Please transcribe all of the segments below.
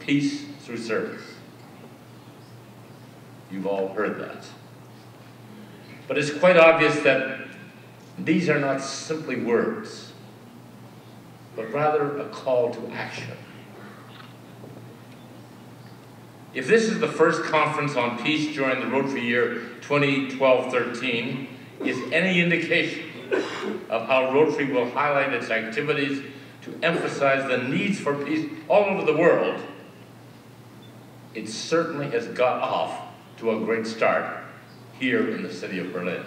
peace through service. You've all heard that. But it's quite obvious that these are not simply words, but rather a call to action. If this is the first conference on peace during the Rotary year 2012-13, is any indication of how Rotary will highlight its activities to emphasize the needs for peace all over the world, it certainly has got off to a great start here in the city of Berlin.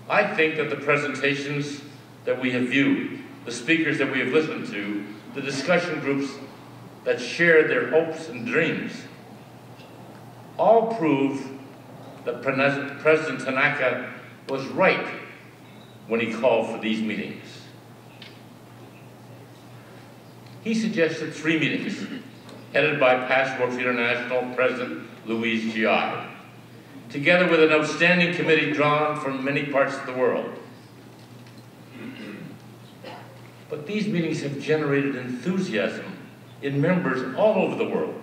I think that the presentations that we have viewed, the speakers that we have listened to, the discussion groups that share their hopes and dreams, all prove that President Tanaka was right when he called for these meetings. He suggested 3 meetings, headed by past Rotary International President Louise G.I., together with an outstanding committee drawn from many parts of the world. But these meetings have generated enthusiasm in members all over the world.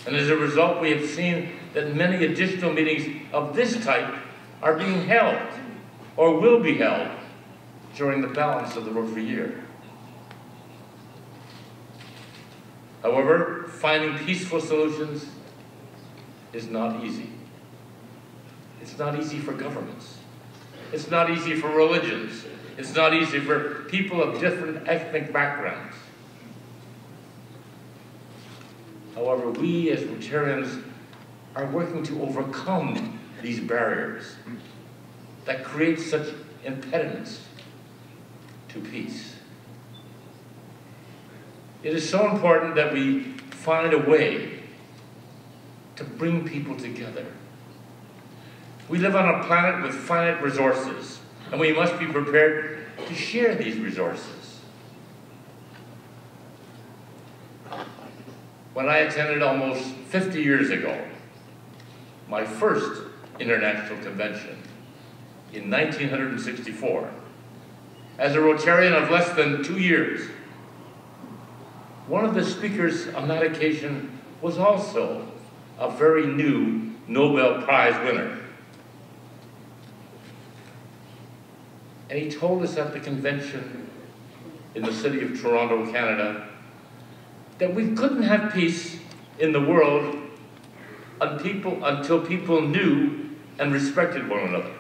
And as a result, we have seen that many additional meetings of this type are being held or will be held during the balance of the Rotary year. However, finding peaceful solutions is not easy. It's not easy for governments. It's not easy for religions. It's not easy for people of different ethnic backgrounds. However, we as Rotarians are working to overcome these barriers that create such impediments to peace. It is so important that we find a way to bring people together. We live on a planet with finite resources, and we must be prepared to share these resources. When I attended almost 50 years ago, my first international convention in 1964, as a Rotarian of less than 2 years, one of the speakers on that occasion was also a very new Nobel Prize winner. And he told us at the convention in the city of Toronto, Canada, that we couldn't have peace in the world until people knew and respected one another.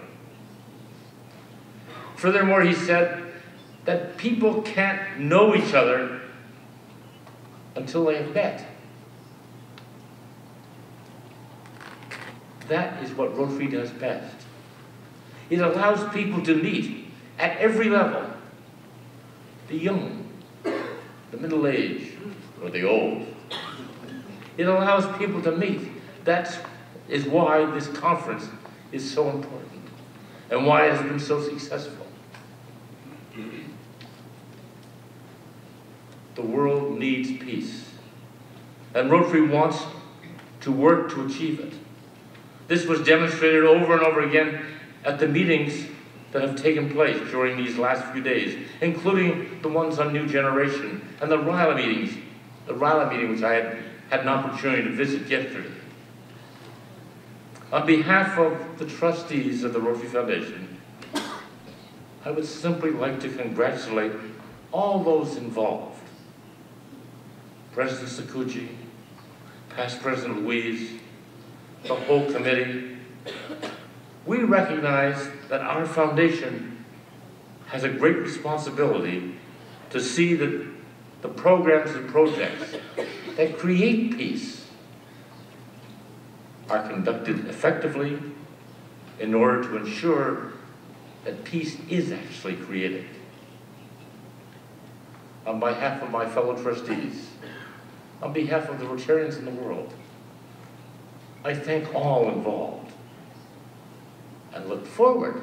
Furthermore, he said that people can't know each other until they have met. That is what Rotary does best. It allows people to meet at every level, the young, the middle-aged, or the old. It allows people to meet. That is why this conference is so important and why it has been so successful. The world needs peace, and Rotary wants to work to achieve it. This was demonstrated over and over again at the meetings that have taken place during these last few days, including the ones on New Generation and the RILA meetings, which I had an opportunity to visit yesterday. On behalf of the trustees of the Rotary Foundation, I would simply like to congratulate all those involved. President Sakuchi, past President Louise, the whole committee. We recognize that our foundation has a great responsibility to see that the programs and projects that create peace are conducted effectively in order to ensure that peace is actually created. On behalf of my fellow trustees, on behalf of the Rotarians in the world, I thank all involved and look forward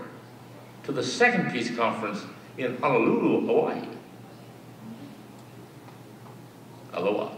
to the second peace conference in Honolulu, Hawaii. Aloha.